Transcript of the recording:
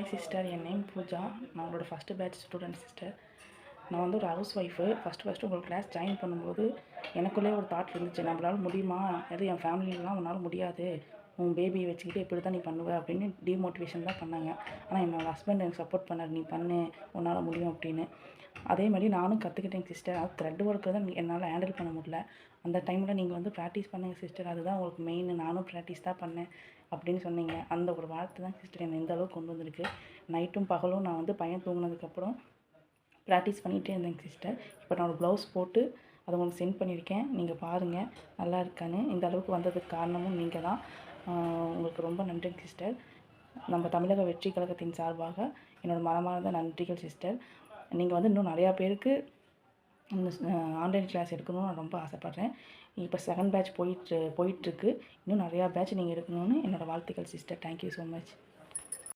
Hi sister, என் name Pooja. நான் உங்களோட first batch student sister. நான் வந்து ஒரு ஹவுஸ் ஒய்ஃபு. ஃபஸ்ட்டு உங்கள் கிளாஸ் ஜாயின் பண்ணும்போது எனக்குள்ளே ஒரு தாட் இருந்துச்சு, நம்மளால் முடியுமா, அது என் ஃபேமிலிலாம் உன்னால் முடியாது, உன் பேபியை வச்சுக்கிட்டு எப்படி தான் நீ பண்ணுவ அப்படின்னு டிமோட்டிவேஷன் தான் பண்ணாங்க. ஆனால் என்னோடய ஹஸ்பண்ட் எனக்கு சப்போர்ட் பண்ணார், நீ பண்ணு, உன்னால் முடியும் அப்படின்னு. அதே மாதிரி நானும் கற்றுக்கிட்டேன் சிஸ்டர். அது த்ரெட் ஒர்க்கு தான் என்னால் ஹேண்டில் பண்ண முடியல. அந்த டைமில் நீங்கள் வந்து ப்ராக்டிஸ் பண்ணுங்கள் சிஸ்டர், அதுதான் உங்களுக்கு மெயின். நானும் ப்ராக்டிஸ் தான் பண்ணேன் அப்படின்னு சொன்னீங்க. அந்த ஒரு வார்த்தை தான் சிஸ்டர் என்னை இந்த அளவுக்கு கொண்டு வந்திருக்கு. நைட்டும் பகலும் நான் வந்து பையன் தூங்கினதுக்கப்புறம் ப்ராக்டிஸ் பண்ணிகிட்டே இருந்தேங்க சிஸ்டர். இப்போ நான் ஒரு ப்ளவுஸ் போட்டு அதை உங்களுக்கு சென்ட் பண்ணியிருக்கேன், நீங்கள் பாருங்கள் நல்லா இருக்கான்னு. இந்த அளவுக்கு வந்ததுக்கு காரணமும் நீங்கள் தான். உங்களுக்கு ரொம்ப நன்றிங்க சிஸ்டர். நம்ம தமிழக வெற்றி கழகத்தின் சார்பாக என்னோடய மனமார்ந்த நன்றிகள் சிஸ்டர். நீங்கள் வந்து இன்னும் நிறையா பேருக்கு இந்த ஆன்லைன் கிளாஸ் எடுக்கணும்னு நான் ரொம்ப ஆசைப்பட்றேன். இப்போ செகண்ட் பேட்ச் போயிட்டுருக்கு. இன்னும் நிறையா பேட்ச் நீங்கள் எடுக்கணும்னு என்னோடய வாழ்த்துக்கள் சிஸ்டர். Thank you so much.